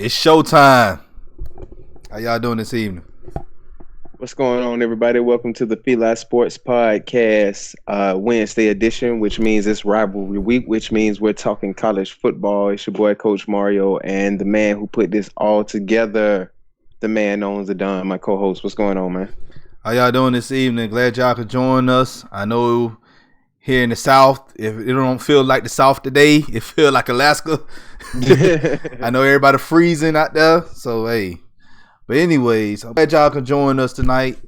It's showtime. How y'all doing this evening? What's going on, everybody? Welcome to the FILA Sports Podcast Wednesday edition, which means it's Rivalry Week, which means we're talking college football. It's your boy, Coach Mario, and the man who put this all together, the man known as the Don, my co-host. What's going on, man? How y'all doing this evening? Glad y'all could join us. I know here in the South, if it don't feel like the South today, it feel like Alaska. I know everybody freezing out there, so hey. But anyways, I'm glad y'all can join us tonight.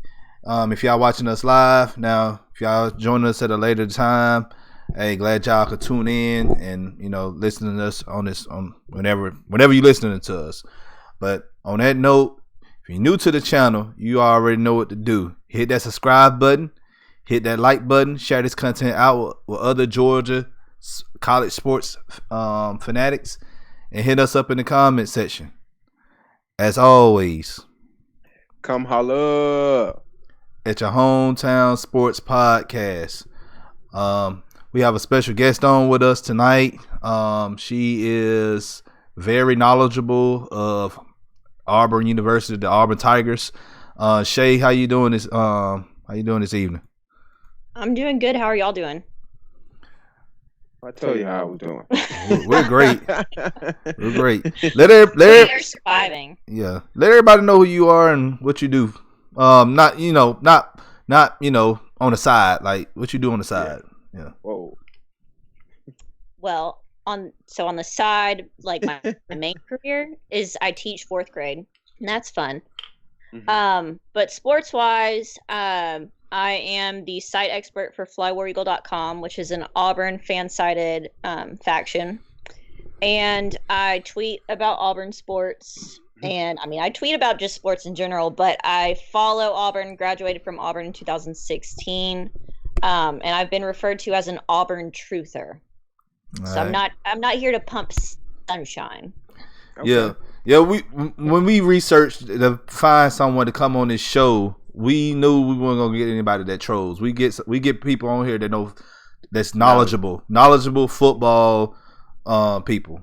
If y'all watching us live, now if y'all join us at a later time, hey, glad y'all could tune in and listening to us on whenever you're listening to us. But on that note, if you're new to the channel, you already know what to do. Hit that subscribe button, hit that like button, share this content out with other Georgia college sports fanatics, and hit us up in the comment section. As always, come holla at your hometown sports podcast. We have a special guest on with us tonight. She is very knowledgeable of Auburn University, the Auburn Tigers. Shea, how you doing this? How you doing this evening? I'm doing good. How are y'all doing? I tell you how we're doing. We're great. We're great. We're surviving. Yeah. Let everybody know who you are and what you do. Not on the side. Like what you do on the side. Yeah. Whoa. Well, on the side, like my main career is I teach fourth grade, and that's fun. Mm-hmm. But sports wise, I am the site expert for FlyWarEagle.com, which is an Auburn fan-sided faction. And I tweet about Auburn sports. And, I tweet about just sports in general, but I follow Auburn, graduated from Auburn in 2016. And I've been referred to as an Auburn truther. All so right. I'm not here to pump sunshine. Okay. Yeah. When we researched to find someone to come on this show, we knew we weren't gonna get anybody that trolls. We get people on here that know that's knowledgeable football people.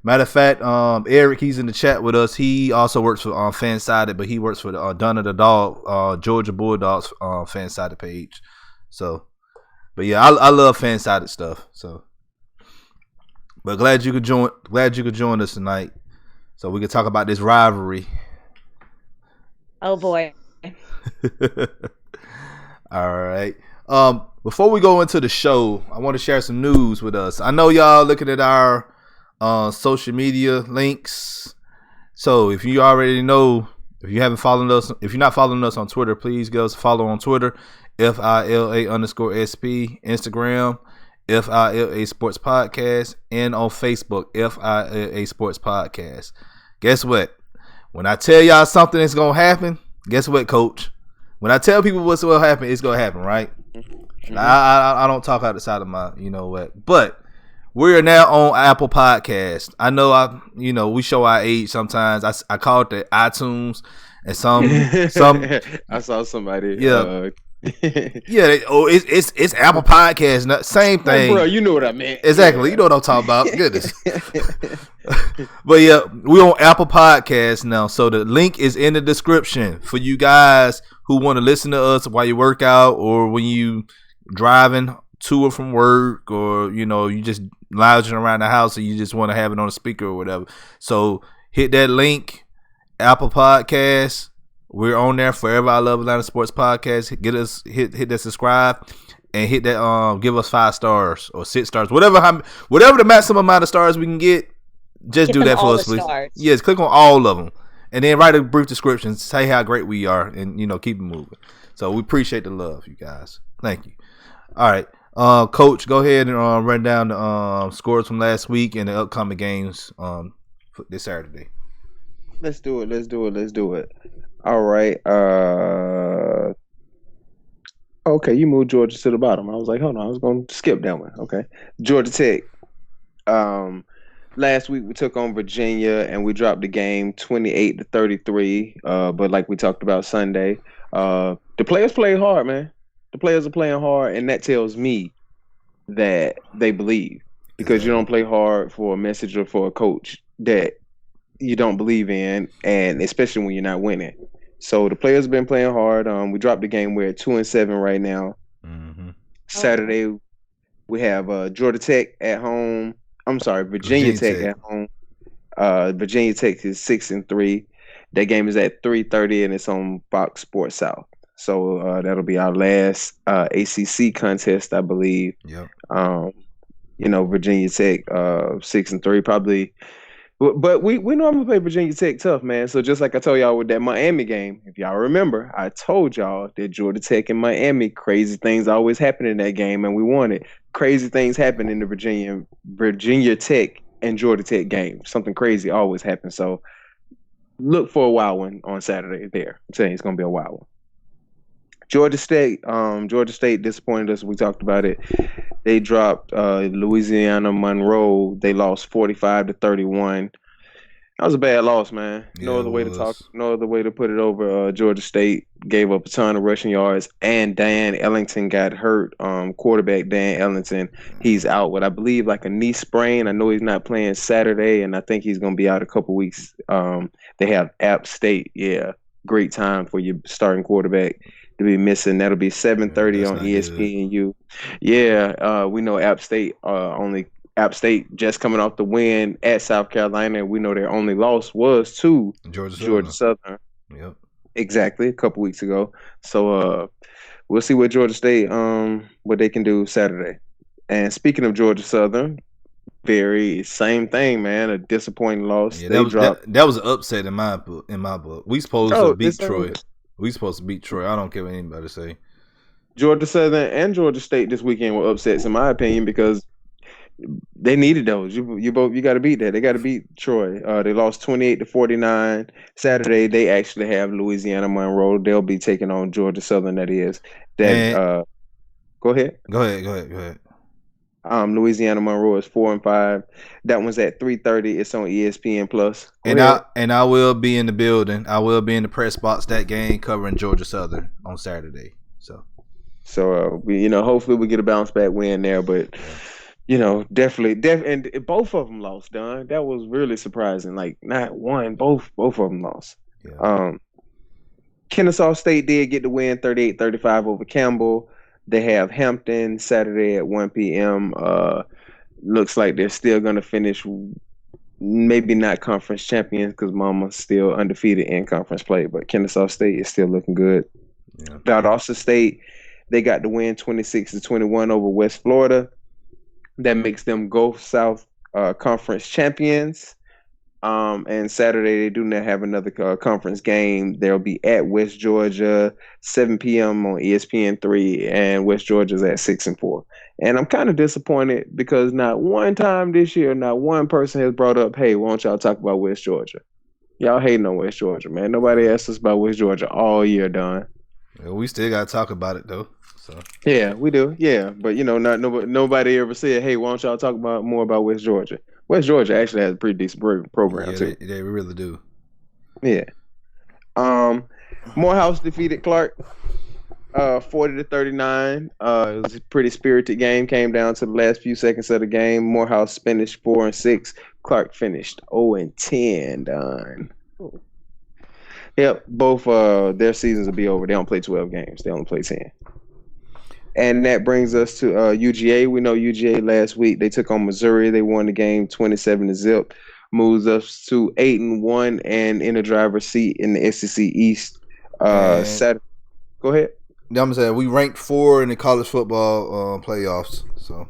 Matter of fact, Eric, he's in the chat with us. He also works for Fansided, but he works for the Donna the Dog, Georgia Bulldogs Fansided page. So, but yeah, I love Fansided stuff. So, but glad you could join us tonight, so we could talk about this rivalry. Oh boy. All right. Before we go into the show, I want to share some news with us. I know y'all looking at our social media links. So if you already know, if you're not following us on Twitter, please give us a follow on Twitter, FILA_SP, Instagram, FILA Sports Podcast, and on Facebook, FILA Sports Podcast. Guess what? When I tell y'all something is gonna happen, guess what, Coach? When I tell people what's going to happen, it's going to happen, right? Mm-hmm. I don't talk out the side of my, But we're now on Apple Podcasts. I know we show our age sometimes. I call it the iTunes, and some. I saw somebody. Yeah. It's Apple Podcasts. Same thing, bro. You know what I meant. Exactly. You know what I'm talking about. Goodness. But yeah, we're on Apple Podcasts now, so the link is in the description for you guys who want to listen to us while you work out, or when you driving to or from work, or you just lounging around the house and you just want to have it on a speaker or whatever. So hit that link, Apple Podcasts. We're on there. Forever I Love Atlanta Sports Podcast. Hit that subscribe and hit that give us 5 stars or 6 stars, whatever the maximum amount of stars we can get. Just do that for us, please. Stars. Yes, click on all of them, and then write a brief description. Say how great we are, and keep it moving. So we appreciate the love, you guys. Thank you. All right, Coach, go ahead and run down the scores from last week and the upcoming games for this Saturday. Let's do it. All right. Okay, you moved Georgia to the bottom. I was like, hold on, I was going to skip that one. Okay, Georgia Tech. Last week we took on Virginia and we dropped the game 28-33. But like we talked about Sunday, the players played hard, man. The players are playing hard, and that tells me that they believe, because you don't play hard for a message or for a coach that you don't believe in, and especially when you're not winning. So the players have been playing hard. We dropped the game. We're at 2-7 right now. Mm-hmm. Saturday we have Georgia Tech at home. I'm sorry, Virginia Tech at home. Virginia Tech is 6-3. That game is at 3:30 and it's on Fox Sports South. So that'll be our last ACC contest, I believe. Yep. Virginia Tech 6-3 probably. But we normally play Virginia Tech tough, man. So just like I told y'all with that Miami game, if y'all remember, I told y'all that Georgia Tech and Miami, crazy things always happen in that game, and we won it. Crazy things happen in the Virginia Tech and Georgia Tech game. Something crazy always happens. So look for a wild one on Saturday there. I'm saying it's going to be a wild one. Georgia State disappointed us. We talked about it. They dropped Louisiana Monroe. They lost 45-31. That was a bad loss, man. No other way to put it over. Georgia State gave up a ton of rushing yards, and Dan Ellington got hurt. Quarterback Dan Ellington, he's out with, I believe, like a knee sprain. I know he's not playing Saturday, and I think he's going to be out a couple weeks. They have App State. Yeah, great time for your starting quarterback to be missing. That'll be 7:30 on ESPNU. Yeah, we know App State just coming off the win at South Carolina. We know their only loss was to Georgia Southern. Yep. Exactly, a couple weeks ago. So we'll see what Georgia State what they can do Saturday. And speaking of Georgia Southern, same thing, man. A disappointing loss. Yeah, that was an upset in my book. We supposed to beat Troy. We supposed to beat Troy. I don't care what anybody say. Georgia Southern and Georgia State this weekend were upsets, in my opinion, because they needed those. You got to beat that. They got to beat Troy. They lost 28-49. Saturday they actually have Louisiana Monroe. They'll be taking on Georgia Southern. That is that. Go ahead. Go ahead. Louisiana Monroe is 4-5. That one's at 3:30. It's on ESPN Plus. I will be in the building. I will be in the press box that game covering Georgia Southern on Saturday. So we hopefully we get a bounce back win there, but definitely and both of them lost, Don. That was really surprising. Like not one, both of them lost. Yeah. Kennesaw State did get the win 38-35 over Campbell. They have Hampton Saturday at 1 p.m. Looks like they're still going to finish, maybe not conference champions because Mama's still undefeated in conference play, but Kennesaw State is still looking good. Yeah. Valdosta State, they got the win 26-21 over West Florida. That makes them Gulf South conference champions. And Saturday they do not have another conference game. They'll be at West Georgia, 7 p.m. on ESPN3, and West Georgia's at 6-4. And I'm kind of disappointed because not one time this year, not one person has brought up, hey, why don't y'all talk about West Georgia? Y'all hating on West Georgia, man. Nobody asked us about West Georgia all year, Don. Yeah, we still got to talk about it, though. So. Yeah, we do. Yeah, but, nobody ever said, hey, why don't y'all talk more about West Georgia? West Georgia actually has a pretty decent program, too. They really do. Yeah. Morehouse defeated Clark 40-39. It was a pretty spirited game. Came down to the last few seconds of the game. Morehouse finished 4-6. Clark finished 0-10. Done. Yep, both their seasons will be over. They don't play 12 games. They only play 10. And that brings us to UGA. We know UGA last week, they took on Missouri. They won the game 27-0. Moves us to 8-1 and in the driver's seat in the SEC East. Saturday. Go ahead. I'm saying we ranked 4 in the college football playoffs. So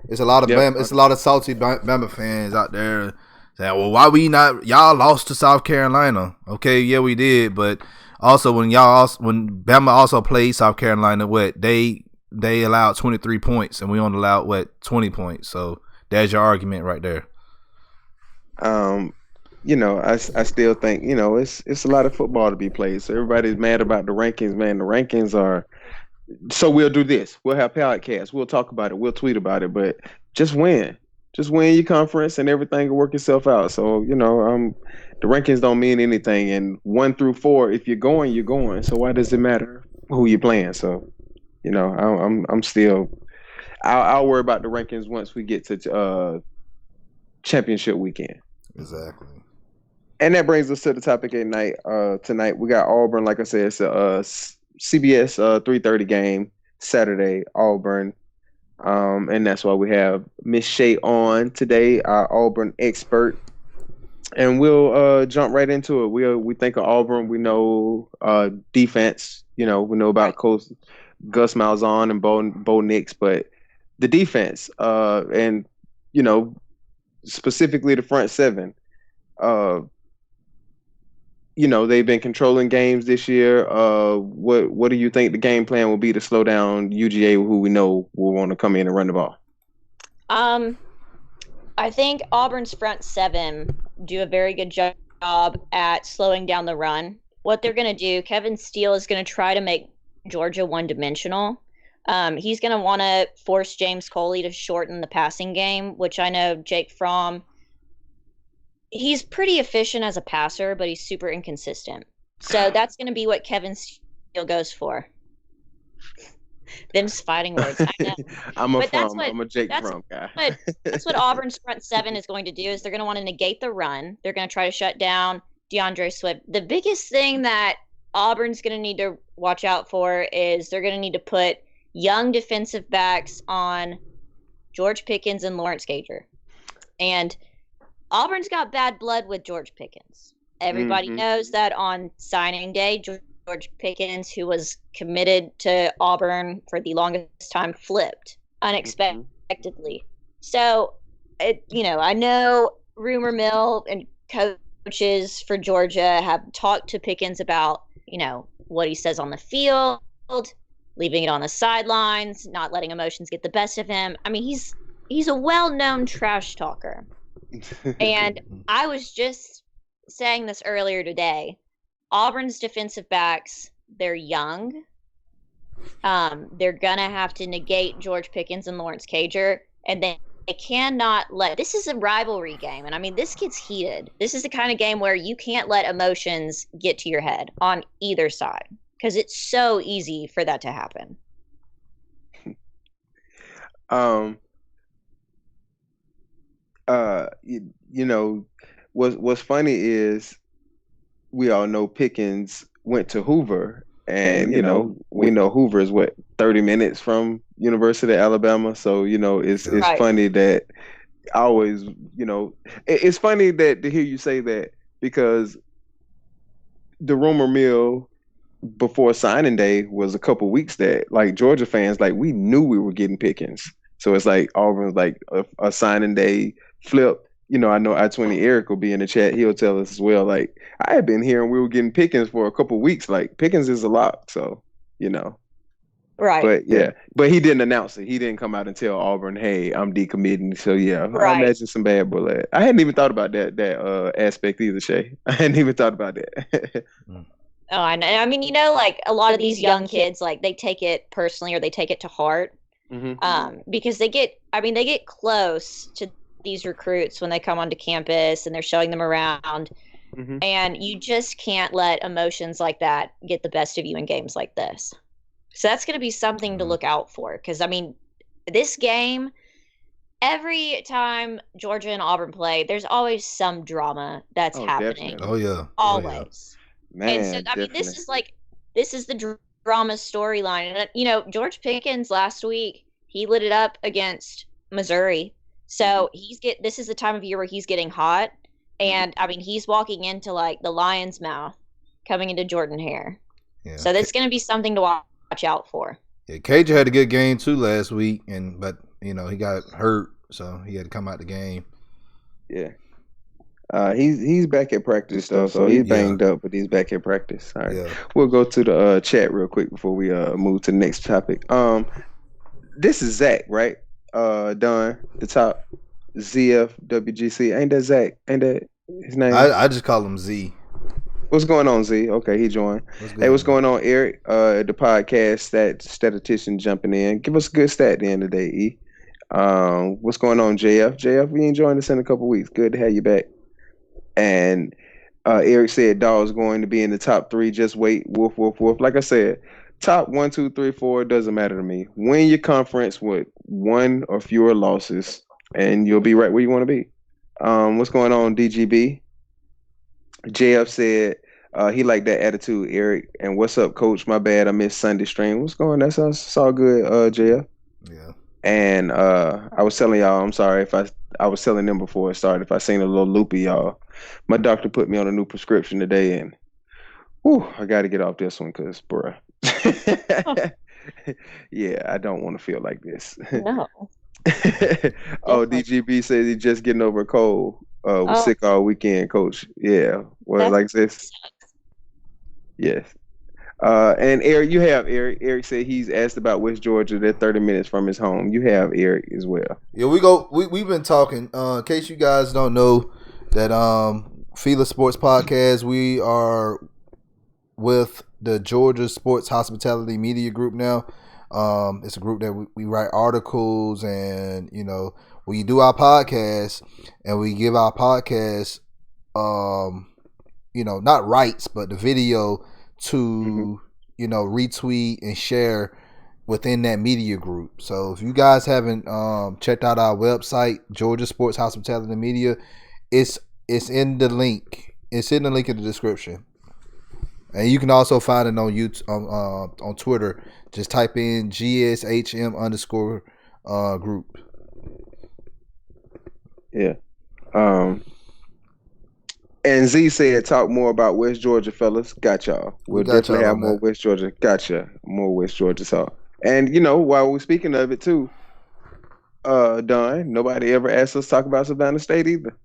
it's a lot of it's a lot of salty Bama fans out there saying, "Well, why we not? Y'all lost to South Carolina." Okay, yeah, we did, but also when Bama also played South Carolina, they allowed 23 points, and we only allowed 20 points. So there's your argument right there. I still think it's a lot of football to be played. So everybody's mad about the rankings, man. The rankings are. So we'll do this. We'll have podcasts. We'll talk about it. We'll tweet about it. But just win your conference, and everything will work itself out. So the rankings don't mean anything. And 1 through 4, if you're going, you're going. So why does it matter who you're playing? So. I'm still. I'll worry about the rankings once we get to championship weekend. Exactly. And that brings us to the topic at night. Tonight we got Auburn. Like I said, it's a CBS 3:30 game Saturday. Auburn, and that's why we have Miss Shea on today, our Auburn expert. And we'll jump right into it. We think of Auburn. We know defense. We know about Coach Gus Malzahn and Bo Nix, but the defense, and specifically the front seven. They've been controlling games this year. What do you think the game plan will be to slow down UGA, who we know will want to come in and run the ball? I think Auburn's front seven do a very good job at slowing down the run. What they're going to do, Kevin Steele is going to try to make Georgia one-dimensional. He's going to want to force James Coley to shorten the passing game, which I know Jake Fromm, he's pretty efficient as a passer, but he's super inconsistent. So that's going to be what Kevin Steele goes for. Them's fighting words. I know. I'm a Jake Fromm guy. That's what Auburn's front seven is going to do, is they're going to want to negate the run. They're going to try to shut down DeAndre Swift. The biggest thing that Auburn's going to need to watch out for is they're going to need to put young defensive backs on George Pickens and Lawrence Gager. And Auburn's got bad blood with George Pickens. Everybody knows that on signing day, George Pickens, who was committed to Auburn for the longest time, flipped unexpectedly. So, I know rumor mill and coaches for Georgia have talked to Pickens about, what he says on the field, leaving it on the sidelines, not letting emotions get the best of him. I mean, he's a well-known trash talker. And I was just saying this earlier today. Auburn's defensive backs, they're young. They're going to have to negate George Pickens and Lawrence Gager. And they cannot this is a rivalry game. And I mean, this gets heated. This is the kind of game where you can't let emotions get to your head on either side, because it's so easy for that to happen. What's funny is we all know Pickens went to Hoover, and we know Hoover is 30 minutes from University of Alabama. So it's Right. funny that I always it's funny that to hear you say that, because the rumor mill before signing day was a couple weeks that, like, Georgia fans, like, we knew we were getting Pickens. So it's like Auburn's like a signing day flip. I know I-20 Eric will be in the chat. He'll tell us as well. Like, I had been hearing we were getting Pickens for a couple weeks. Like, Pickens is a lock. So, Right. But yeah, but he didn't announce it. He didn't come out and tell Auburn, "Hey, I'm decommitting." So yeah, Right. I imagine some bad bullet. I hadn't even thought about that aspect either, Shay. I hadn't even thought about that. Oh, I know. I mean, like, a lot of these young kids, like, they take it personally, or they take it to heart. Because they get close to these recruits when they come onto campus and they're showing them around. And you just can't let emotions like that get the best of you in games like this. So that's going to be something to look out for. Because, I mean, this game, every time Georgia and Auburn play, there's always some drama that's happening. Definitely. Oh, yeah. Always. Man, And so, I mean, this is the drama storyline. And, George Pickens last week, he lit it up against Missouri. So this is the time of year where he's getting hot. And, I mean, he's walking into, like, the lion's mouth coming into Jordan Hare. Yeah. So that's going to be something to watch out for. Yeah, Cajun had a good game too last week, but he got hurt, so he had to come out the game. Yeah. He's back at practice though, so he's banged up, but he's back at practice. All right. Yeah. We'll go to the chat real quick before we move to the next topic. This is Zach, right? Don, the top ZFWGC. Ain't that Zach? Ain't that his name? I just call him Z. What's going on, Z? Okay, he joined. What's going on, Eric? The podcast statistician jumping in. Give us a good stat at the end of the day, E. What's going on, JF? JF, we ain't joined us in a couple weeks. Good to have you back. And Eric said Daw's going to be in the top 3. Just wait. Woof, woof, woof. Like I said, top 1, 2, 3, 4 doesn't matter to me. Win your conference with 1 or fewer losses, and you'll be right where you want to be. What's going on, DGB? JF said he liked that attitude, Eric. And what's up, Coach? My bad, I missed Sunday stream. What's going on? That's all good, JF. Yeah. And I was telling y'all, I'm sorry if I was telling them before it started, if I seen a little loopy, y'all. My doctor put me on a new prescription today, and I got to get off this one because, bruh. Yeah, I don't want to feel like this. No. DGB says he's just getting over a cold. Was sick all weekend, Coach. Yeah. Well, like this. Yes. And Eric, you have Eric. Eric said he's asked about West Georgia. They're 30 minutes from his home. You have Eric as well. Yeah, we've been talking. In case you guys don't know that FILA Sports Podcast, we are with the Georgia Sports Hospitality Media Group now. It's a group that we write articles, and we do our podcast, and we give our podcast not rights, but the video to retweet and share within that media group. So if you guys haven't checked out our website, Georgia Sports Hospitality Media, it's in the link. It's in the link in the description. And you can also find it on YouTube, on Twitter. Just type in GSHM_ group. Yeah. And Z said, talk more about West Georgia, fellas. Got y'all. We'll definitely have more West Georgia. Gotcha. More West Georgia talk. And, while we're speaking of it, too, Don, nobody ever asked us to talk about Savannah State either.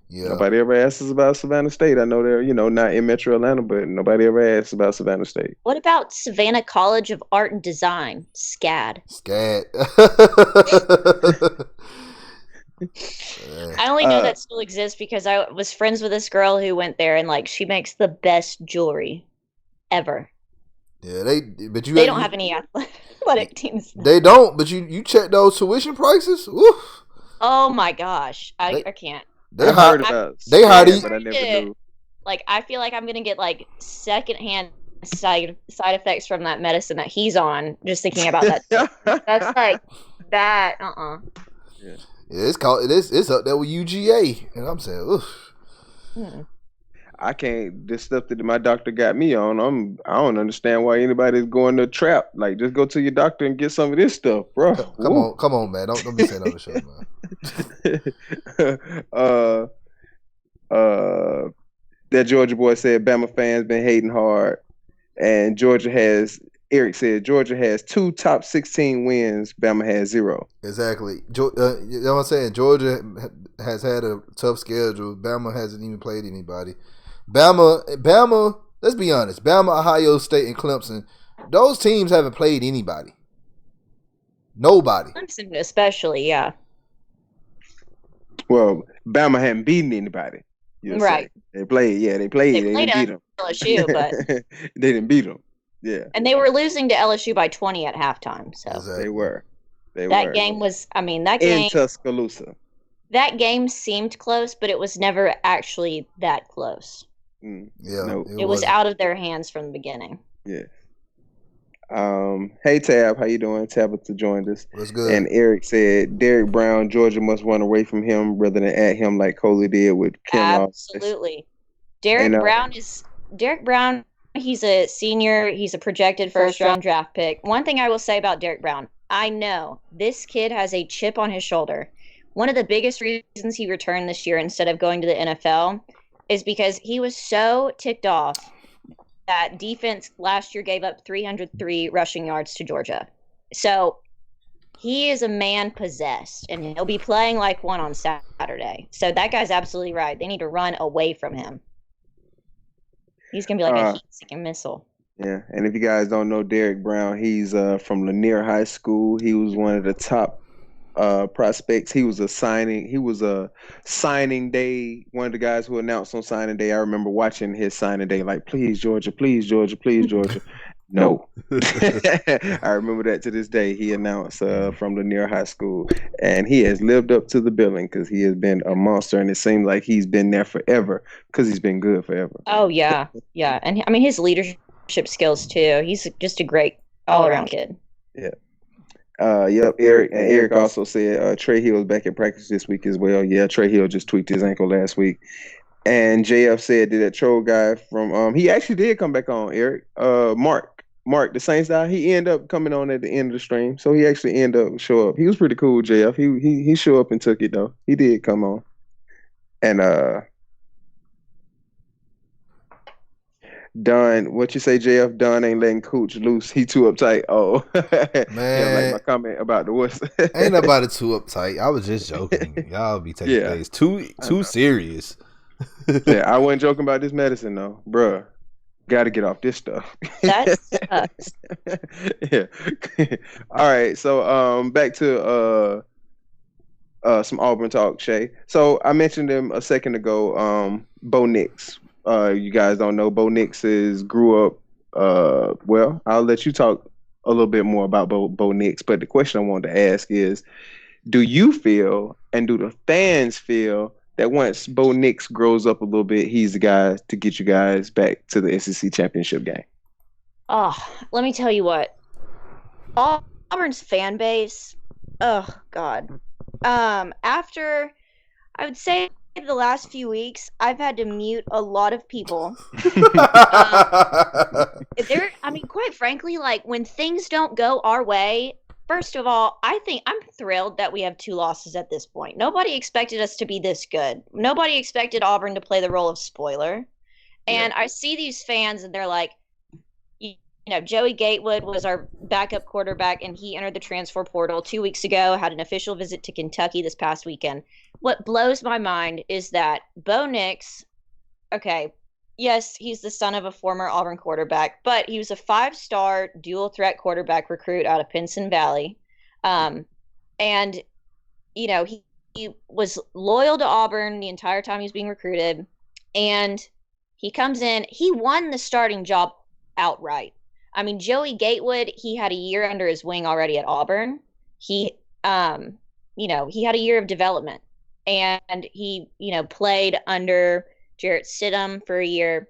Yeah. Nobody ever asked us about Savannah State. I know they're, not in Metro Atlanta, but nobody ever asked about Savannah State. What about Savannah College of Art and Design? SCAD. I only know that still exists because I was friends with this girl who went there, and she makes the best jewelry ever. Yeah, they don't have any athletic teams. They don't, but you check those tuition prices. Oof. Oh my gosh, I can't. They heard about. They hired, but I never knew. I feel like I'm gonna get secondhand side effects from that medicine that he's on. Just thinking about that. That's that. Yeah. Yeah, it's up there with UGA, and I'm saying, oof. I can't. This stuff that my doctor got me on, I don't understand why anybody's going to trap. Just go to your doctor and get some of this stuff, bro. Come on, man. Don't be saying on the show, man. That Georgia boy said Bama fans been hating hard, and Eric said Georgia has 2 top 16 wins. Bama has 0. Exactly. You know what I'm saying? Georgia has had a tough schedule. Bama hasn't even played anybody. Bama. Let's be honest. Bama, Ohio State, and Clemson. Those teams haven't played anybody. Nobody. Clemson, especially, yeah. Well, Bama hadn't beaten anybody. Right. They played. Yeah, they played. They didn't beat them. LSU, but they didn't beat them. Yeah. And they were losing to LSU by 20 at halftime. So exactly. They were. That game was, that game. In Tuscaloosa. That game seemed close, but it was never actually that close. Yeah. No, it was out of their hands from the beginning. Yeah. Hey, Tab. How you doing? Tabitha joined us. What's good? And Eric said, Derek Brown, Georgia must run away from him rather than at him like Coley did with Ken Loss. Absolutely. Derek Brown, he's a senior. He's a projected first-round draft pick. One thing I will say about Derek Brown, I know this kid has a chip on his shoulder. One of the biggest reasons he returned this year instead of going to the NFL is because he was so ticked off that defense last year gave up 303 rushing yards to Georgia. So he is a man possessed, and he'll be playing like one on Saturday. So that guy's absolutely right. They need to run away from him. He's going to be like a heat-seeking missile. Yeah, and if you guys don't know Derek Brown, he's from Lanier High School. He was one of the top prospects. He was a signing day. One of the guys who announced on signing day. I remember watching his signing day, like, please Georgia, please Georgia, please Georgia. No. I remember that to this day. He announced from Lanier High School, and he has lived up to the billing because he has been a monster, and it seems like he's been there forever because he's been good forever. Oh yeah, yeah, and his leadership skills too. He's just a great all-around kid. Yeah. Yep. Eric also said Trey Hill is back in practice this week as well. Yeah, Trey Hill just tweaked his ankle last week. And JF said that troll guy from he actually did come back on, Eric. Mark, the Saints guy, he ended up coming on at the end of the stream. So he actually ended up show up. He was pretty cool, JF. He showed up and took it though. He did come on. And Don, what you say, JF? Don ain't letting Cooch loose. He too uptight. Oh, Man, like my comment about the wuss. ain't nobody too uptight. I was just joking. Y'all be taking things too serious. Yeah, I wasn't joking about this medicine though, bruh. Got to get off this stuff. That sucks. Yeah. All right. So back to some Auburn talk, Shay. So I mentioned him a second ago. Bo Nix. You guys don't know Bo Nix grew up. Well, I'll let you talk a little bit more about Bo Nix. But the question I wanted to ask is, do you feel and do the fans feel that once Bo Nix grows up a little bit, he's the guy to get you guys back to the SEC championship game? Oh, let me tell you what. Auburn's fan base, oh God. After, I would say the last few weeks, I've had to mute a lot of people. Quite frankly, like when things don't go our way, first of all, I think I'm thrilled that we have 2 losses at this point. Nobody expected us to be this good. Nobody expected Auburn to play the role of spoiler. And I see these fans and they're like, Joey Gatewood was our backup quarterback and he entered the transfer portal 2 weeks ago, had an official visit to Kentucky this past weekend. What blows my mind is that Bo Nix, okay, yes, he's the son of a former Auburn quarterback, but he was a 5-star dual threat quarterback recruit out of Pinson Valley. And, he was loyal to Auburn the entire time he was being recruited. And he comes in, he won the starting job outright. I mean, Joey Gatewood, he had a year under his wing already at Auburn. He had a year of development. And he, played under Jarrett Stidham for a year.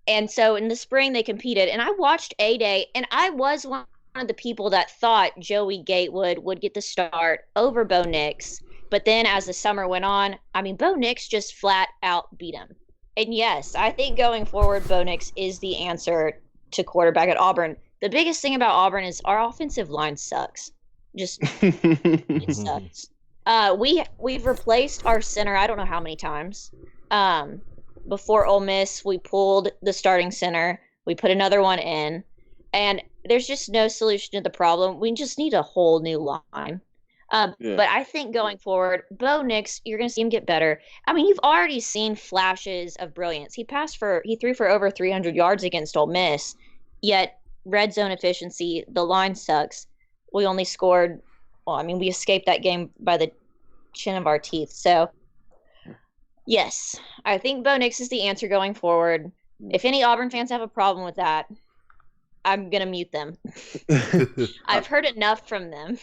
And so in the spring they competed. And I watched A-Day, and I was one of the people that thought Joey Gatewood would get the start over Bo Nix. But then as the summer went on, Bo Nix just flat out beat him. And yes, I think going forward, Bo Nix is the answer to quarterback at Auburn. The biggest thing about Auburn is our offensive line sucks. Just it sucks. We've replaced our center I don't know how many times. Before Ole Miss, we pulled the starting center. We put another one in. And there's just no solution to the problem. We just need a whole new line. But I think going forward, Bo Nix, you're going to see him get better. You've already seen flashes of brilliance. He threw for over 300 yards against Ole Miss, yet red zone efficiency, the line sucks. We only scored, we escaped that game by the chin of our teeth. So, yes, I think Bo Nix is the answer going forward. If any Auburn fans have a problem with that, I'm going to mute them. I've heard enough from them.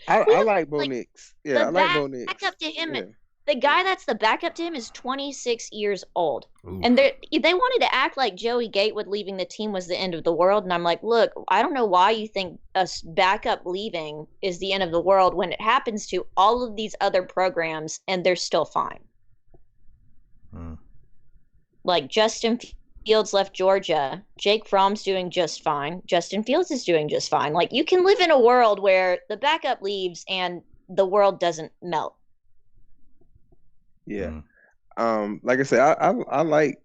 I like Bo Nix. Yeah, I like Bo Nix. Backup to him, the guy that's the backup to him is 26 years old. Ooh. And they wanted to act like Joey Gatewood leaving the team was the end of the world. And I'm like, look, I don't know why you think us backup leaving is the end of the world when it happens to all of these other programs and they're still fine. Like Justin Fields left Georgia. Jake Fromm's doing just fine. Justin Fields is doing just fine. Like, you can live in a world where the backup leaves and the world doesn't melt. Yeah. Like I said, I like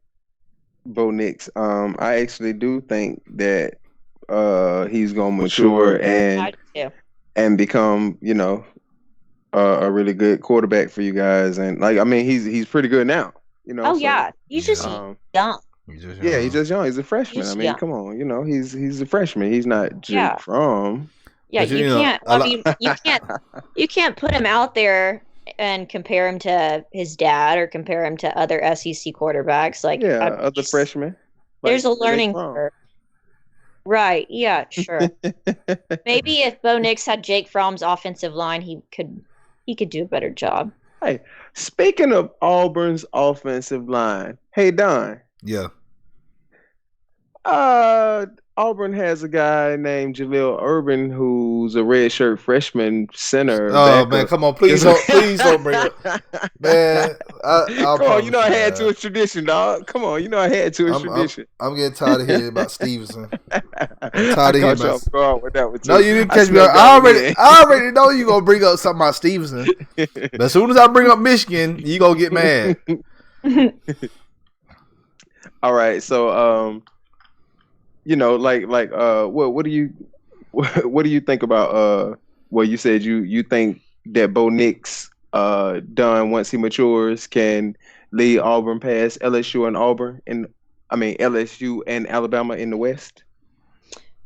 Bo Nix. I actually do think that he's gonna mature and become, a really good quarterback for you guys. And he's pretty good now. He's just young. He's just young. He's a freshman. Come on, he's a freshman. He's not Jake Fromm. Yeah, you can't put him out there and compare him to his dad or compare him to other SEC quarterbacks. Other freshmen. There's a learning curve. Right. Yeah, sure. Maybe if Bo Nix had Jake Fromm's offensive line, he could do a better job. Hey, speaking of Auburn's offensive line, hey Don. Yeah. Auburn has a guy named Jaleel Urban who's a redshirt freshman center. Oh man, come on, please don't bring it. Man, I'll Come on, you know I promise had that. to. It's tradition, dog. Come on, you know I had to. It's tradition. I'm getting tired of hearing about Stevenson. I'm I tired of hearing caught you about. off guard with that one too. No, you didn't catch me. snuck that one in. I already know you gonna bring up something about Stevenson. But as soon as I bring up Michigan, you gonna get mad. All right, so what do you think about well, you said you think that Bo Nix done once he matures can lead Auburn past LSU and LSU and Alabama in the West?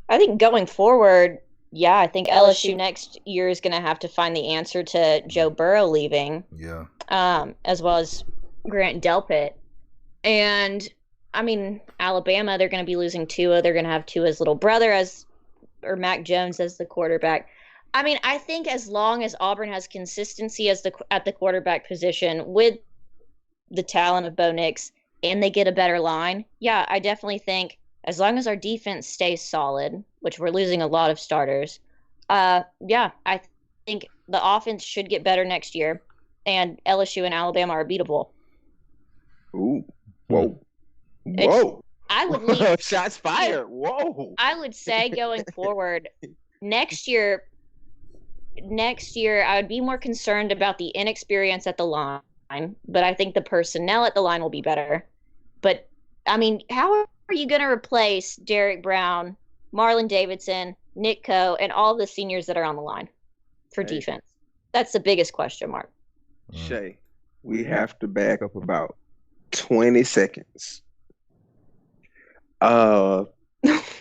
I think going forward, yeah, I think LSU next year is going to have to find the answer to Joe Burrow leaving. Yeah. As well as Grant Delpit. And I mean, Alabama, they're going to be losing Tua. They're going to have Tua's little brother or Mac Jones as the quarterback. I mean, I think as long as Auburn has consistency at the quarterback position with the talent of Bo Nix and they get a better line, yeah, I definitely think as long as our defense stays solid, which we're losing a lot of starters, yeah, I think the offense should get better next year, and LSU and Alabama are beatable. Ooh, whoa. I would leave shots fired. Whoa. I would say going forward, next year I would be more concerned about the inexperience at the line, but I think the personnel at the line will be better. But I mean, how are you going to replace Derek Brown, Marlon Davidson, Nick Coe, and all the seniors that are on the line for defense? That's the biggest question mark. Shea, we have to back up about 20 seconds.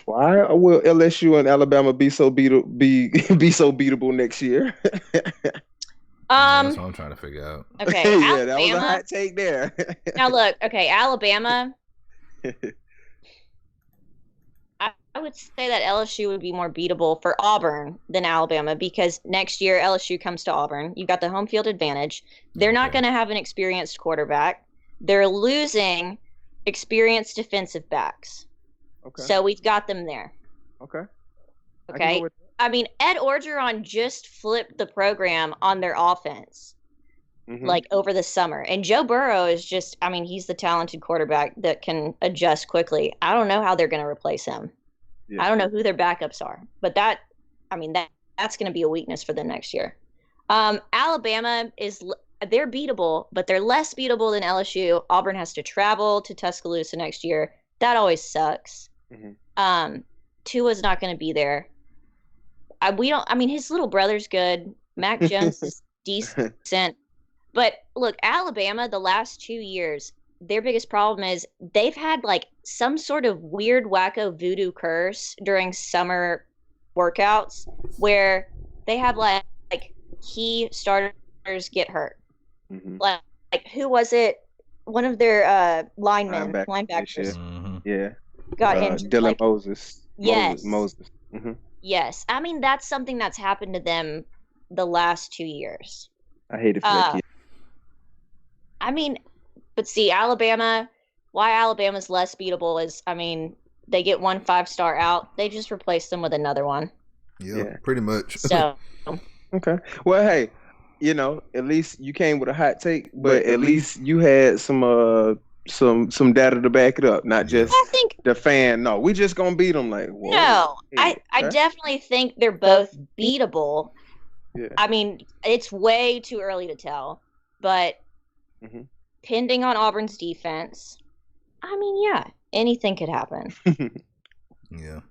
Why will LSU and Alabama be so beatable next year? That's what I'm trying to figure out. Okay, yeah, Alabama, that was a hot take there. now look, okay, Alabama. I would say that LSU would be more beatable for Auburn than Alabama because next year LSU comes to Auburn. You've got the home field advantage. They're not going to have an experienced quarterback. They're losing experienced defensive backs. Okay. So we've got them there. Okay. Okay. I mean, Ed Orgeron just flipped the program on their offense, like over the summer. And Joe Burrow is just, I mean, he's the talented quarterback that can adjust quickly. I don't know how they're going to replace him. Yeah. I don't know who their backups are, but that's going to be a weakness for them next year. Alabama they're beatable, but they're less beatable than LSU. Auburn has to travel to Tuscaloosa next year. That always sucks. Tua's not going to be there. His little brother's good. Mac Jones is decent. But look, Alabama, the last 2 years, their biggest problem is they've had like some sort of weird wacko voodoo curse during summer workouts where they have like key starters get hurt. Like who was it? One of their linebackers. Yeah. Got injured. Dylan Moses. Yes. Moses. Yes. I mean, that's something that's happened to them the last 2 years. I hate it for that kid. I mean, but see, why Alabama's less beatable is, I mean, they get 1 5-star out. They just replace them with another one. Yeah. Pretty much. So. Okay. Well, hey, at least you came with a hot take, but at least you had some data to back it up, not just the fan. No, we just gonna beat them. Like, whoa. No, I definitely think they're both beatable. Yeah. I mean, it's way too early to tell, but pending on Auburn's defense, I mean, yeah, anything could happen. Yeah.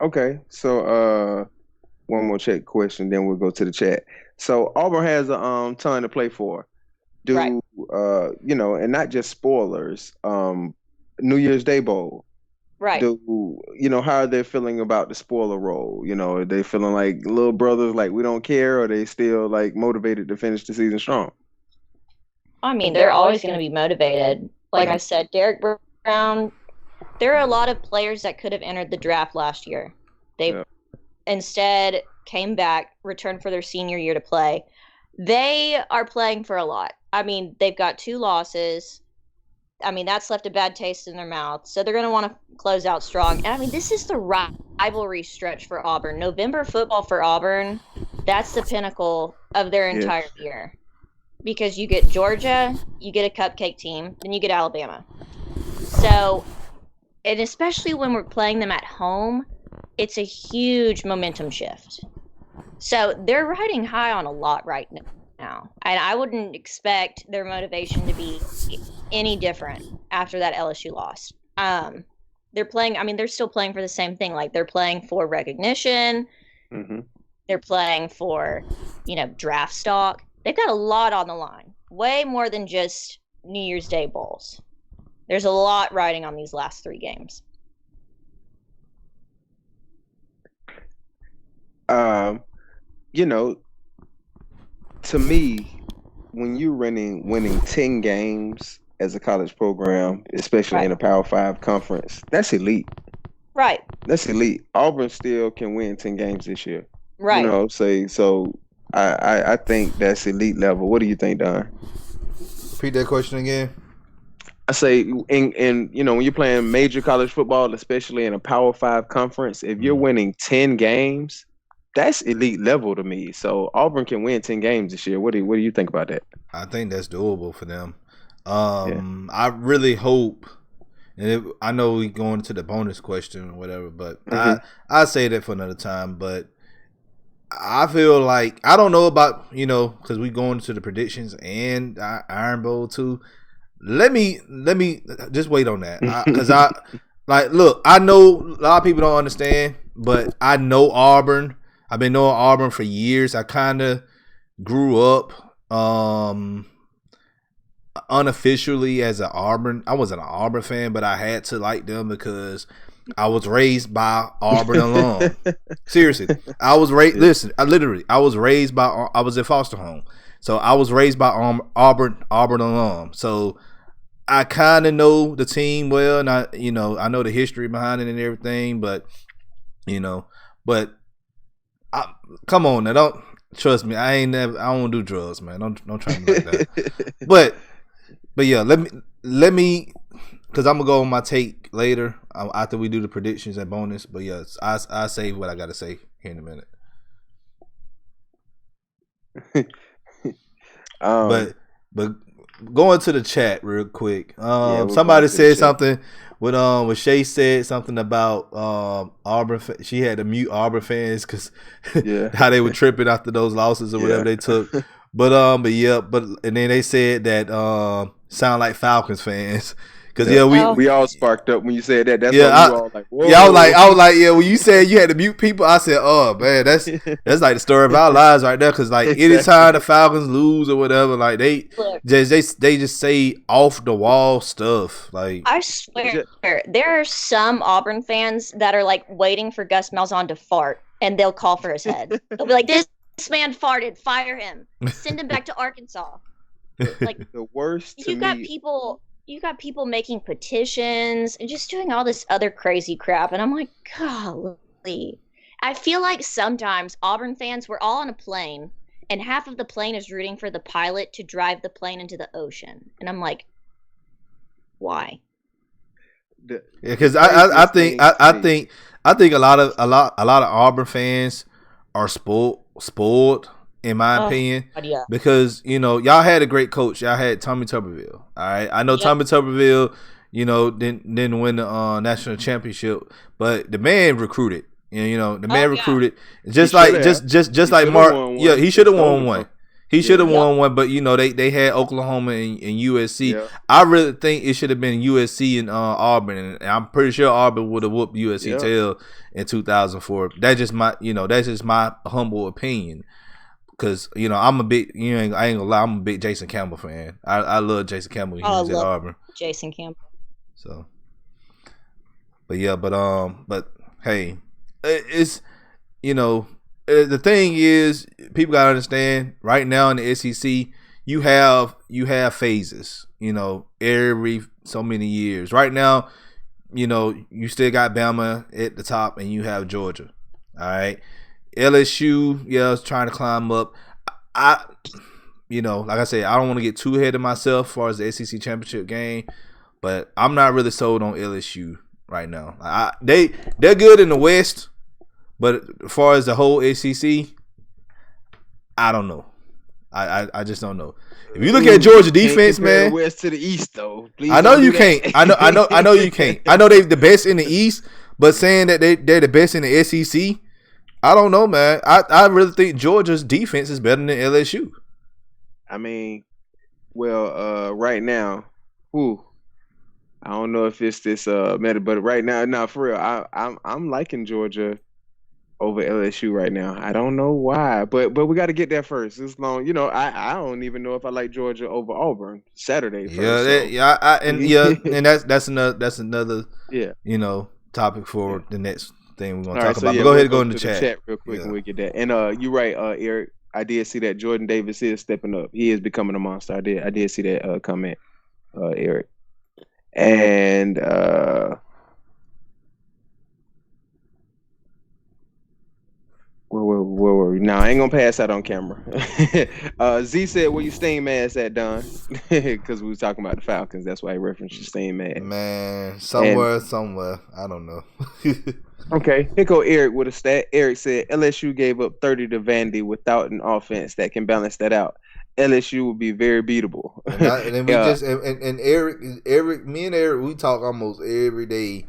Okay, so one more check question, then we'll go to the chat. So Auburn has a ton to play for. And not just spoilers, New Year's Day Bowl. Right. How are they feeling about the spoiler role? Are they feeling like little brothers, like we don't care, or are they still like motivated to finish the season strong? I mean, they're always going to be motivated. Like I said, Derek Brown, there are a lot of players that could have entered the draft last year. They instead came back, returned for their senior year to play. They are playing for a lot. I mean, they've got 2 losses. I mean, that's left a bad taste in their mouth. So they're going to want to close out strong. And I mean, this is the rivalry stretch for Auburn. November football for Auburn, that's the pinnacle of their entire year. because you get Georgia, you get a cupcake team, then you get Alabama. So, and especially when we're playing them at home, it's a huge momentum shift. So they're riding high on a lot right now. And I wouldn't expect their motivation to be any different after that LSU loss. They're playing, I mean, they're still playing for the same thing. Like, they're playing for recognition. Mm-hmm. They're playing for, draft stock. They've got a lot on the line. Way more than just New Year's Day bowls. There's a lot riding on these last 3 games. To me, when you're winning 10 games as a college program, especially in a Power 5 conference, that's elite. Right. That's elite. Auburn still can win 10 games this year. Right. So I think that's elite level. What do you think, Don? Repeat that question again. I say, when you're playing major college football, especially in a Power 5 conference, if you're winning 10 games, that's elite level to me. So Auburn can win 10 games this year. What do you think about that? I think that's doable for them. I really hope, and I know we going into the bonus question or whatever, but I say that for another time. But I feel like, I don't know about, because we going into the predictions and Iron Bowl too. Let me just wait on that, because look, I know a lot of people don't understand, but I know Auburn. I've been knowing Auburn for years. I kind of grew up unofficially as an Auburn. I wasn't an Auburn fan, but I had to like them because I was raised by Auburn alum. Seriously, I was raised. Listen, I was raised by. I was in foster home, so I was raised by Auburn alum. So I kind of know the team well, and I know the history behind it and everything. But come on now, don't trust me. I don't do drugs, man. Don't try me like that. but yeah, let me, because I'm gonna go on my take later after we do the predictions and bonus. But yes, I say what I gotta say here in a minute. But going to the chat real quick. Somebody said something when Shea said something about Auburn. She had to mute Auburn fans because how they were tripping after those losses or whatever they took. But and then they said that sound like Falcons fans. Because we all sparked up when you said that. That's why we all like, whoa. Yeah, I was like, when you said you had to mute people, I said, oh man, that's like the story of our lives right there. Because like anytime the Falcons lose or whatever, like they just say off the wall stuff. Like, I swear, there are some Auburn fans that are like waiting for Gus Malzahn to fart, and they'll call for his head. They'll be like, this man farted, fire him, send him back to Arkansas. Like, the worst. You got people making petitions and just doing all this other crazy crap. And I'm like, golly. I feel like sometimes Auburn fans, we're all on a plane and half of the plane is rooting for the pilot to drive the plane into the ocean. And I'm like, why? Because I think a lot of Auburn fans are spoiled. In my opinion, because y'all had a great coach. Y'all had Tommy Tuberville. All right, I know Tommy Tuberville, didn't win the national championship, but the man recruited. The man recruited just like Mark. Yeah, he should have won one. He should have won one, but they had Oklahoma and USC. Yeah. I really think it should have been USC and Auburn, and I'm pretty sure Auburn would have whooped USC tail in 2004. That's just my humble opinion. Because I'm a big, I ain't gonna lie, I'm a big Jason Campbell fan. I love Jason Campbell. He was at Auburn. Jason Campbell. So, but hey, it's the thing is, people gotta understand. Right now in the SEC, you have phases. Every so many years. Right now, you still got Bama at the top, and you have Georgia. All right. LSU, is trying to climb up. Like I said, I don't want to get too ahead of myself as far as the SEC championship game, but I'm not really sold on LSU right now. They're good in the West, but as far as the whole SEC, I don't know. I just don't know. If you look at Georgia defense, man, the West to the East though. Please I know you can't. I know you can't. I know they're the best in the East, but saying that they're the best in the SEC, I don't know, man. I really think Georgia's defense is better than LSU. I mean, well, right now, I don't know if it's this meta, but right now, for real, I'm liking Georgia over LSU right now. I don't know why, but we got to get there first. It's long, I don't even know if I like Georgia over Auburn Saturday. First, and that's another topic for the next thing we're gonna talk about. But go ahead and go in the chat real quick, and we'll get that. And you're right, Eric. I did see that Jordan Davis is stepping up. He is becoming a monster. I did see that comment, Eric. And where were we? No, I ain't gonna pass that on camera. Z said, "Where you steam ass at, Don?" Because we was talking about the Falcons. That's why he referenced your steam ass. Man, somewhere. I don't know. Okay, here go Eric with a stat. Eric said LSU gave up 30 to Vandy without an offense that can balance that out. LSU will be very beatable. And we and Eric, me and Eric, we talk almost every day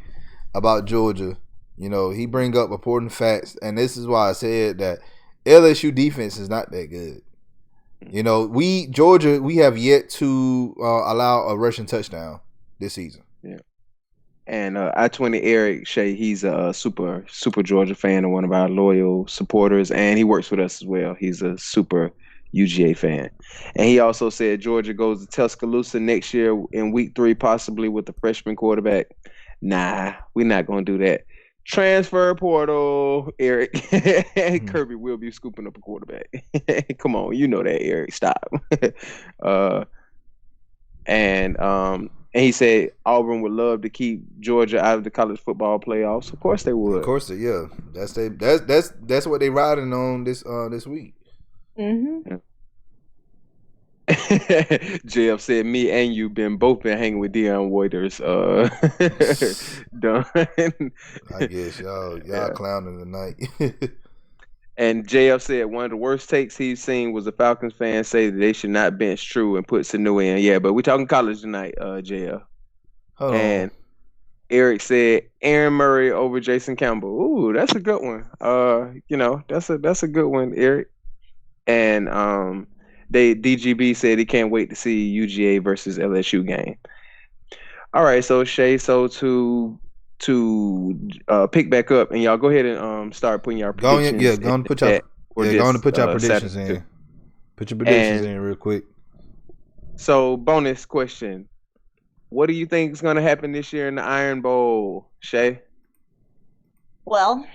about Georgia. He bring up important facts, and this is why I said that LSU defense is not that good. Georgia, we have yet to allow a rushing touchdown this season. Yeah. And I-20 Eric Shea, he's a super Georgia fan and one of our loyal supporters, and he works with us as well. He's a super UGA fan. And he also said Georgia goes to Tuscaloosa next year in week 3, possibly with the freshman quarterback. Nah, we're not going to do that. Transfer portal, Eric. Kirby will be scooping up a quarterback. Come on, you know that, Eric. Stop. And he said Auburn would love to keep Georgia out of the college football playoffs. Of course they would. Of course, yeah. That's what they riding on this week. Mm-hmm. JF said, "Me and you both been hanging with Deion Waiters." Done. I guess y'all clowning tonight. And JF said one of the worst takes he's seen was a Falcons fan say that they should not bench True and put Sanu in. Yeah, but we're talking college tonight, JF. And Eric said Aaron Murray over Jason Campbell. Ooh, that's a good one. That's a good one, Eric. And DGB said he can't wait to see UGA versus LSU game. All right, so Shea, to pick back up, and y'all go ahead and start putting your predictions. Go on, put your predictions in. Saturday. Put your predictions in real quick. So, bonus question: what do you think is going to happen this year in the Iron Bowl, Shea? Well,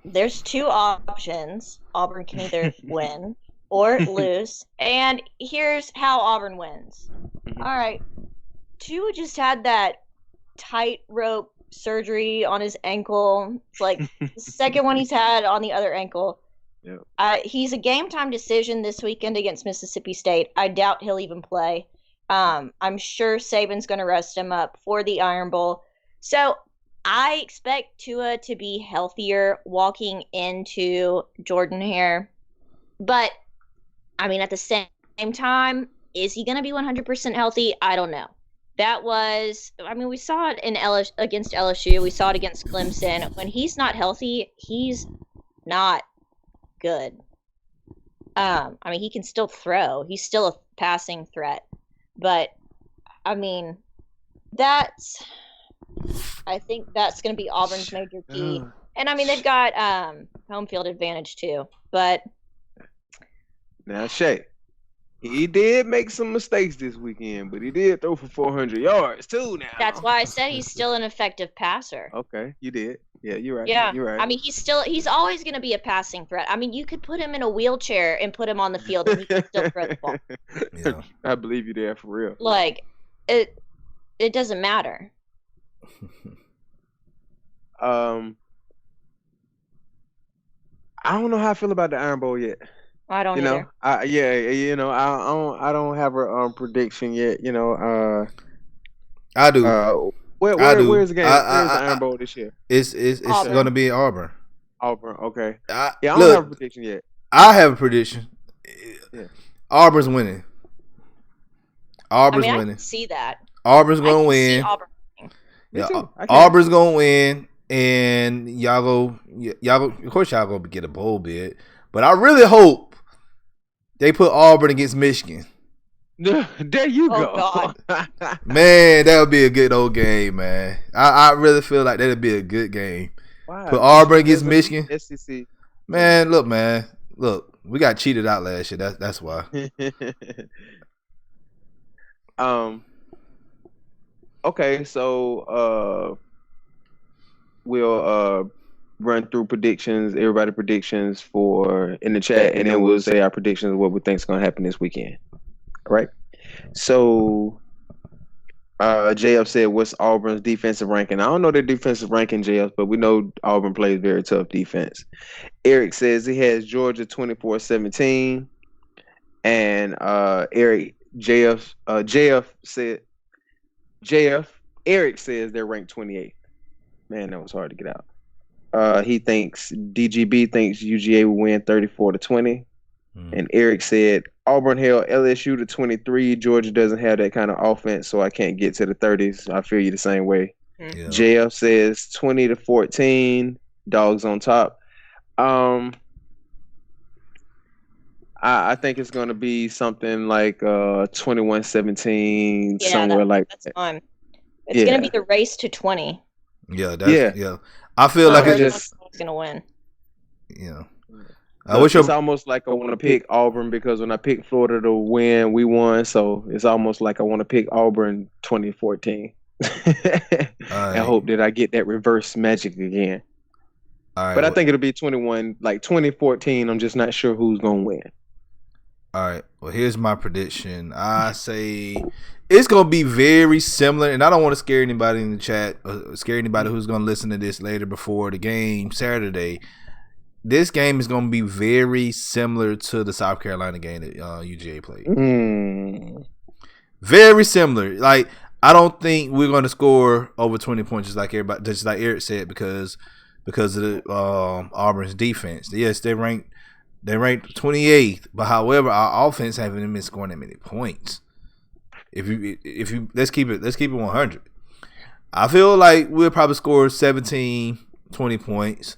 there's 2 options. Auburn can either win or lose, and here's how Auburn wins. Mm-hmm. All right, Tua just had that tightrope surgery on his ankle. It's like the second one he's had on the other ankle. Yep. He's a game time decision this weekend against Mississippi State. I doubt he'll even play. I'm sure Saban's going to rest him up for the Iron Bowl. So I expect Tua to be healthier walking into Jordan-Hare. But, I mean, at the same time, is he going to be 100% healthy? I don't know. We saw it against LSU. We saw it against Clemson. When he's not healthy, he's not good. He can still throw. He's still a passing threat. But, I think that's going to be Auburn's major key. And, they've got home field advantage, too. But now, Shea, he did make some mistakes this weekend, but he did throw for 400 yards, too, now. That's why I said he's still an effective passer. Okay, you did. Yeah, you're right. Yeah, you're right. He's always going to be a passing threat. You could put him in a wheelchair and put him on the field and he can still throw the ball. Yeah. I believe you there for real. It doesn't matter. I don't know how I feel about the Iron Bowl yet. I don't either. I don't have a prediction yet. I do. Where's the game? Where's the Iron Bowl this year? It's going to be Auburn. Auburn, okay. I don't have a prediction yet. I have a prediction. Auburn's winning. Auburn's I winning. can see that. Auburn's gonna win. Auburn's gonna win, and y'all go. Of course, y'all gonna get a bowl bid, but I really hope they put Auburn against Michigan. There you go. Man, that would be a good old game, man. I really feel like that'd be a good game. Why? Put Auburn against Michigan. SEC. Man, look, we got cheated out last year. That's why. Okay, so we'll run through predictions, everybody predictions in the chat, and then we'll say our predictions of what we think is going to happen this weekend. All right. So JF said, what's Auburn's defensive ranking? I don't know their defensive ranking, JF, but we know Auburn plays very tough defense. Eric says he has Georgia 24-17. And Eric says they're ranked 28th. Man, that was hard to get out. He thinks DGB thinks UGA will win 34-20. And Eric said Auburn held LSU to 23. Georgia doesn't have that kind of offense, so I can't get to the 30s. I feel you the same way. Yeah. JF says 20-14. Dogs on top. I think it's going to be something like 21-17, somewhere like that's fine. It's going to be the race to 20. Yeah. I feel like it's just going to win. Yeah. It's almost like I want to pick Auburn because when I picked Florida to win, we won. So it's almost like I want to pick Auburn 2014. I hope that I get that reverse magic again. But I think it'll be 21, like 2014. I'm just not sure who's going to win. All right. Well, here's my prediction. I say it's going to be very similar, and I don't want to scare anybody in the chat, or scare anybody who's going to listen to this later before the game Saturday. This game is going to be very similar to the South Carolina game that UGA played. Very similar. Like, I don't think we're going to score over 20 points just like Eric said because of the Auburn's defense. Yes, they ranked 28th, but however, our offense haven't been scoring that many points. If you let's keep it 100. I feel like we'll probably score 17, 20 points.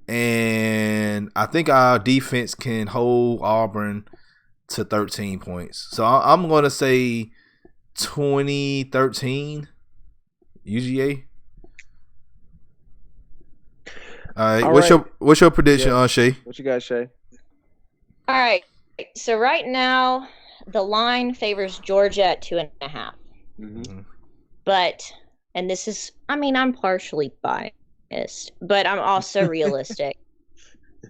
And I think our defense can hold Auburn to 13 points. So I'm going to say 20-13 UGA. All right. What's your prediction, Shea? What you got, Shea? All right. So right now, the line favors Georgia at 2.5. Mm-hmm. But, and this is, I'm partially biased, but I'm also realistic.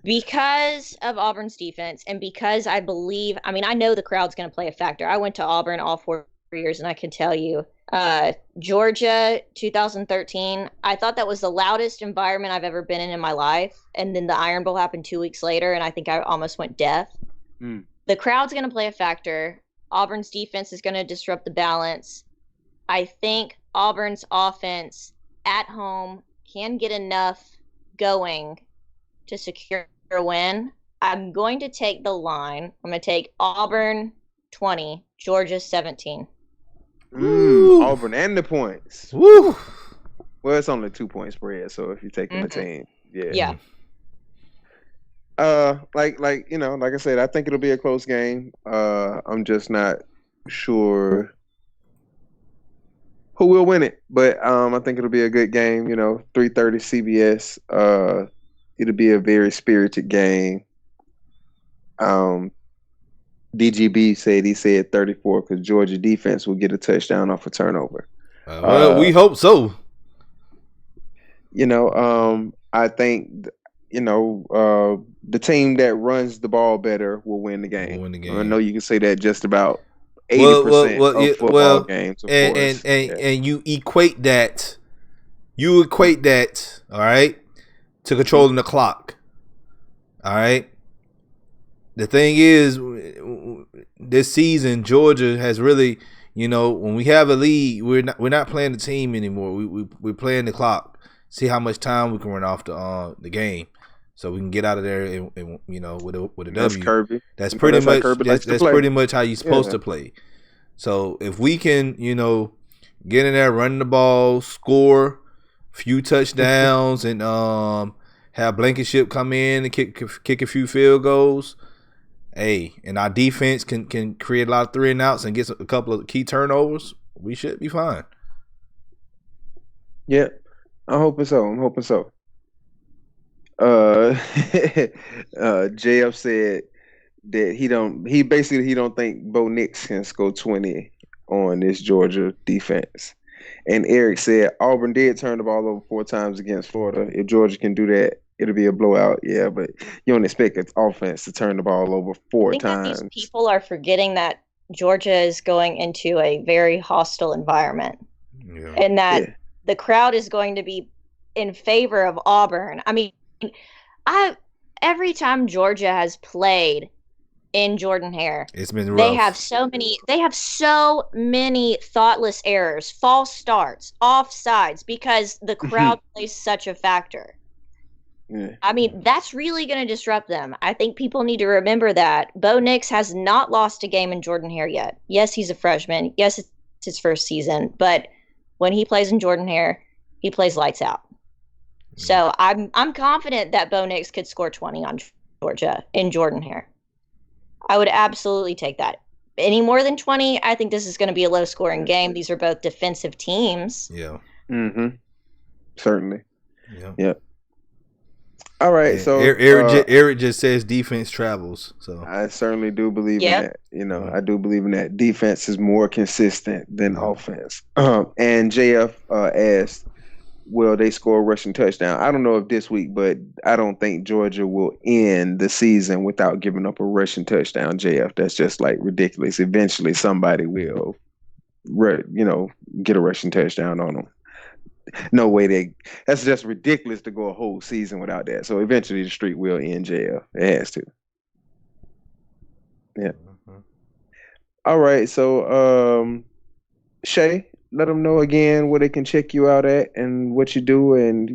Because of Auburn's defense and because I believe, I know the crowd's going to play a factor. I went to Auburn all 4 years, and I can tell you, Georgia 2013, I thought that was the loudest environment I've ever been in my life. And then the Iron Bowl happened 2 weeks later, and I think I almost went deaf. The crowd's going to play a factor. Auburn's defense is going to disrupt the balance. I think Auburn's offense at home can get enough going to secure a win. I'm going to take the line. I'm going to take Auburn 20, Georgia 17. Auburn and the points. Woo. Well, it's only 2 point spread, so if you're taking the team, yeah. Like I said, I think it'll be a close game. I'm just not sure who will win it, but I think it'll be a good game. 3:30 CBS. It'll be a very spirited game. DGB said 34 because Georgia defense will get a touchdown off a turnover. We hope so. I think the team that runs the ball better will win the game. I know you can say that just about 80% of football games. And you equate that. All right, to controlling the clock. All right. The thing is, this season Georgia has really, when we have a lead, we're not playing the team anymore. We're playing the clock. See how much time we can run off the game. so we can get out of there and with a W. That's Kirby. That's pretty much that's pretty much how you're supposed to play. So if we can, get in there, run the ball, score a few touchdowns, and have Blankenship come in and kick a few field goals. Hey, and our defense can create a lot of 3 and outs and get a couple of key turnovers. We should be fine. Yeah, I'm hoping so. JF said that he don't think Bo Nix can score 20 on this Georgia defense. And Eric said Auburn did turn the ball over 4 times against Florida. If Georgia can do that, it'll be a blowout. Yeah, but you don't expect an offense to turn the ball over 4 times. These people are forgetting that Georgia is going into a very hostile environment, and that the crowd is going to be in favor of Auburn. I mean, every time Georgia has played in Jordan-Hare, it's been rough. They have so many thoughtless errors, false starts, offsides, because the crowd plays such a factor. Yeah. I mean, that's really going to disrupt them. I think people need to remember that. Bo Nix has not lost a game in Jordan-Hare yet. Yes, he's a freshman. Yes, it's his first season. But when he plays in Jordan-Hare, he plays lights out. So I'm confident that Bo Nix could score 20 on Georgia in Jordan-Hare. I would absolutely take that. Any more than 20, I think this is going to be a low-scoring game. These are both defensive teams. Yeah. Mm-hmm. Certainly. Yeah. Yep. All right. So Eric just says defense travels. So I certainly do believe in that. I do believe in that. Defense is more consistent than offense. And JF asked, will they score a rushing touchdown? I don't know if this week, but I don't think Georgia will end the season without giving up a rushing touchdown, JF. That's just like ridiculous. Eventually somebody will, get a rushing touchdown on them. No way that's just ridiculous to go a whole season without that. So eventually the streak will end, JF. It has to. Yeah. Mm-hmm. All right. So, Shea, let them know again where they can check you out at and what you do, and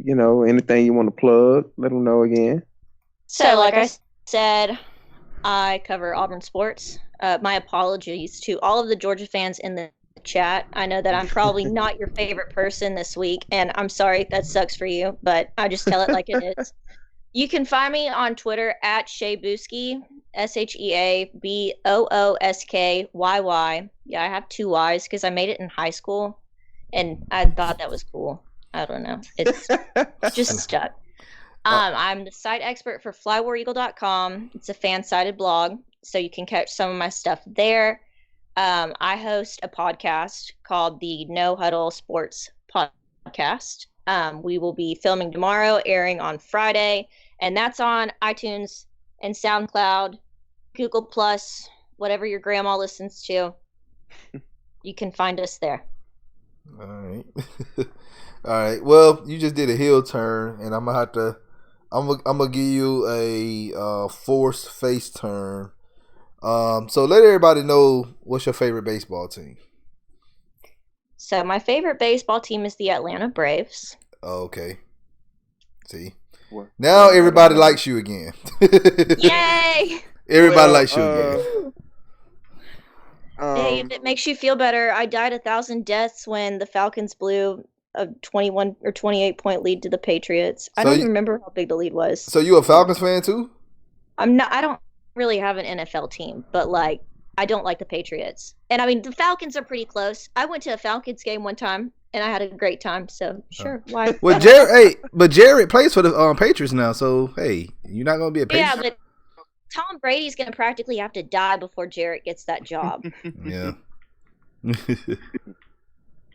anything you want to plug. Let them know again. So, like I said, I cover Auburn sports. My apologies to all of the Georgia fans in the chat. I know that I'm probably not your favorite person this week, and I'm sorry that sucks for you, but I just tell it like it is. You can find me on Twitter at Shea Booski, SheaBooskyy. Yeah, I have 2 Y's because I made it in high school, and I thought that was cool. I don't know. It's just stuck. I'm the site expert for FlyWarEagle.com. It's a fan-sided blog, so you can catch some of my stuff there. I host a podcast called the No Huddle Sports Podcast. We will be filming tomorrow, airing on Friday, and that's on iTunes and SoundCloud, Google Plus, whatever your grandma listens to. You can find us there. All right. All right. Well, you just did a heel turn, and I'm gonna give you a forced face turn. So let everybody know, what's your favorite baseball team? So my favorite baseball team is the Atlanta Braves. Oh, okay. See, now everybody likes you again. Yay! Everybody likes you again. Hey, if it makes you feel better, I died 1,000 deaths when the Falcons blew a 21 or 28 point lead to the Patriots. I don't even remember how big the lead was. So you a Falcons fan too? I'm not. I don't really have an NFL team, but I don't like the Patriots. And I mean, the Falcons are pretty close. I went to a Falcons game one time and I had a great time, so sure. Why? Well, Jared plays for the Patriots now, so hey, you're not gonna be a Patriot. Yeah, but Tom Brady's gonna practically have to die before Jarrett gets that job. Yeah.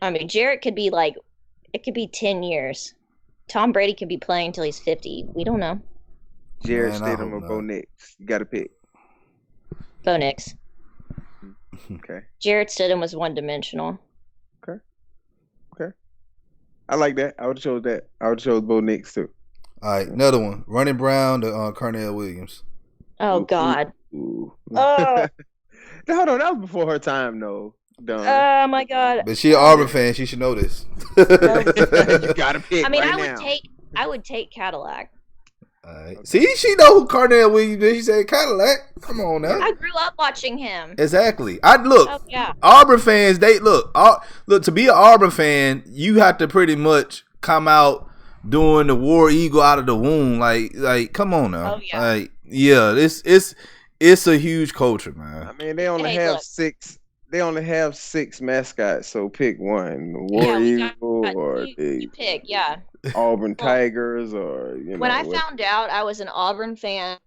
I mean, Jarrett could be it could be 10 years. Tom Brady could be playing until he's 50. We don't know. Jarrett Stidham or Bo Nix? You got to pick. Bo Nix. Okay. Jarrett Stidham was one-dimensional. Okay. I like that. I would have chose that. I would have chose Bo Nix too. All right, another one. Running Brown to Carnell Williams. Oh, God. Ooh. Oh. Hold on, that was before her time, though. Oh my God! But she an Auburn fan. She should know this. You gotta pick. I mean, right I would take Cadillac. All right. See, she know who Carnell Williams is. She said Cadillac. Come on now. I grew up watching him. Exactly. Oh, yeah. Auburn fans, look to be an Auburn fan, you have to pretty much come out doing the War Eagle out of the womb. Like come on now. Oh yeah. Like, yeah, it's a huge culture, man. I mean, they only have 6. They only have 6 mascots, so pick one: the War Eagle or you pick, yeah. Auburn Tigers, or When I found out I was an Auburn fan,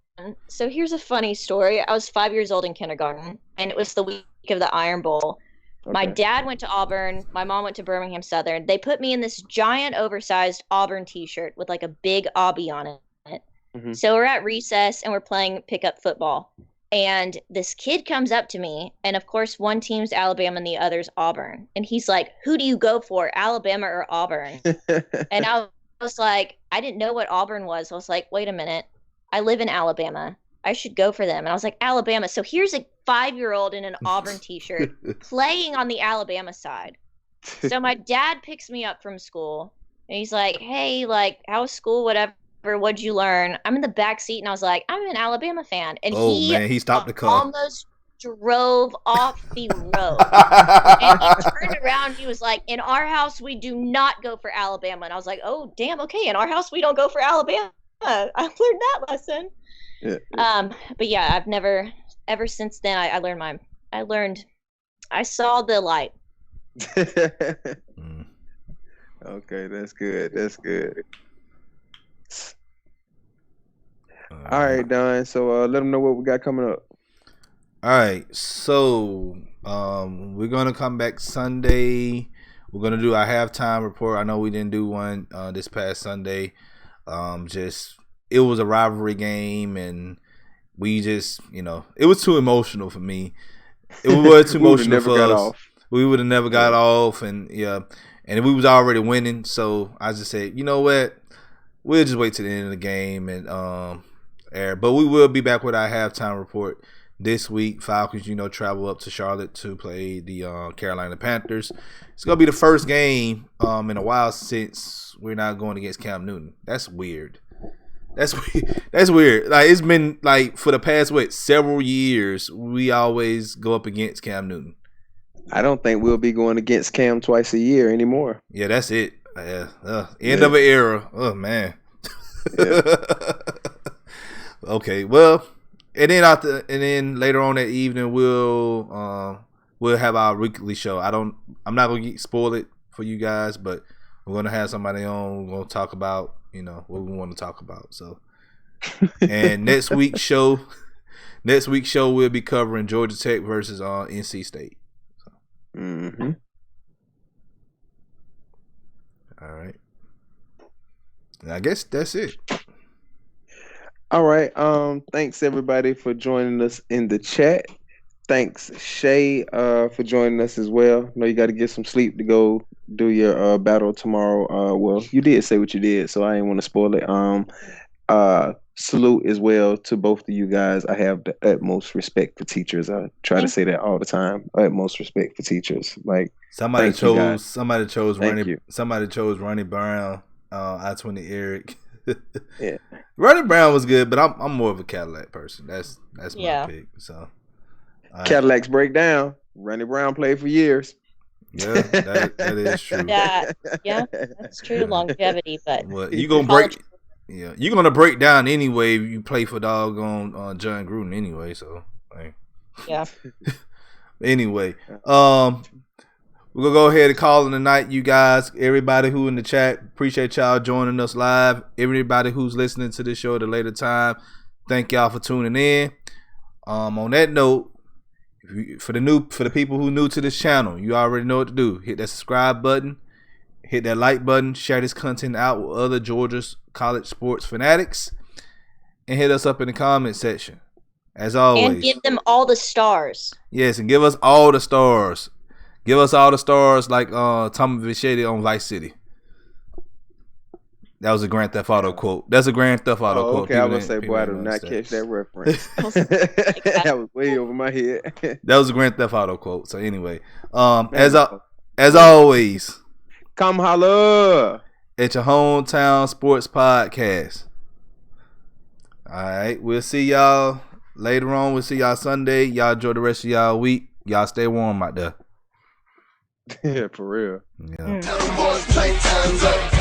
so here's a funny story. I was 5 years old in kindergarten, and it was the week of the Iron Bowl. Okay. My dad went to Auburn. My mom went to Birmingham Southern. They put me in this giant, oversized Auburn T-shirt with like a big obby on it. Mm-hmm. So we're at recess and we're playing pickup football. And this kid comes up to me, and of course, one team's Alabama and the other's Auburn. And he's like, "Who do you go for, Alabama or Auburn?" And I was like, I didn't know what Auburn was. I was like, wait a minute. I live in Alabama. I should go for them. And I was like, Alabama. So here's a 5-year-old in an Auburn T-shirt playing on the Alabama side. So my dad picks me up from school, and he's like, "Hey, like, how was school? Whatever. What'd you learn?" I'm in the back seat, and I was like, "I'm an Alabama fan." And he stopped the car. Almost drove off the road. And he turned around, and he was like, "In our house, we do not go for Alabama." And I was like, "Oh, damn, okay. In our house, we don't go for Alabama." I learned that lesson. Yeah. But yeah, I've never, ever since then, I saw the light. Okay, that's good. That's good. All right, Don. So let them know what we got coming up. All right. So we're gonna come back Sunday. We're gonna do our halftime report. I know we didn't do one this past Sunday. It was a rivalry game, and we just, it was too emotional for me. It was too emotional for us. We would have never got off, and and we was already winning. So I just said, you know what? We'll just wait to the end of the game and air. But we will be back with our halftime report this week. Falcons, travel up to Charlotte to play the Carolina Panthers. It's gonna be the first game in a while since we're not going against Cam Newton. That's weird. That's weird. Like, it's been like for the past several years we always go up against Cam Newton. I don't think we'll be going against Cam twice a year anymore. Yeah, that's it. End of an era. Oh man. Yeah. Okay, well, and then later on that evening we'll have our weekly show. I'm not gonna spoil it for you guys, but we're gonna have somebody on. We're gonna talk about what we want to talk about. So, and next week's show we'll be covering Georgia Tech versus NC State. So. Mm-hmm. All right. I guess that's it. All right. Thanks everybody for joining us in the chat. Thanks, Shea, for joining us as well. I know you got to get some sleep to go do your battle tomorrow. Well, you did say what you did, so I didn't want to spoil it. Salute as well to both of you guys. I have the utmost respect for teachers. I try to say that all the time. Utmost respect for teachers. Like somebody chose Ronnie Brown. I-20 Eric. Yeah, Ronnie Brown was good, but I'm more of a Cadillac person. That's my pick. So Cadillacs break down. Ronnie Brown played for years. Yeah, that is true. Yeah, that's true. Longevity, but you're gonna break. Yeah, you're gonna break down anyway if you play for doggone John Gruden anyway. So, yeah. Anyway, we're gonna go ahead and call it a night, you guys. Everybody who in the chat, appreciate y'all joining us live. Everybody who's listening to this show at a later time, thank y'all for tuning in. On that note, for the people who new to this channel, you already know what to do. Hit that subscribe button, hit that like button, share this content out with other Georgia's college sports fanatics, and hit us up in the comment section. As always, and give them all the stars. Yes, and give us all the stars. Give us all the stars like Tommy Vichetti on Vice City. That was a Grand Theft Auto quote. That's a Grand Theft Auto quote. Okay, I was gonna say, boy, I did not catch that reference. That was way over my head. That was a Grand Theft Auto quote. So anyway, as always, come holla at your hometown sports podcast. All right. We'll see y'all later on. We'll see y'all Sunday. Y'all enjoy the rest of y'all week. Y'all stay warm out there. Yeah, for real. Yeah. Tell them boys, play time's up.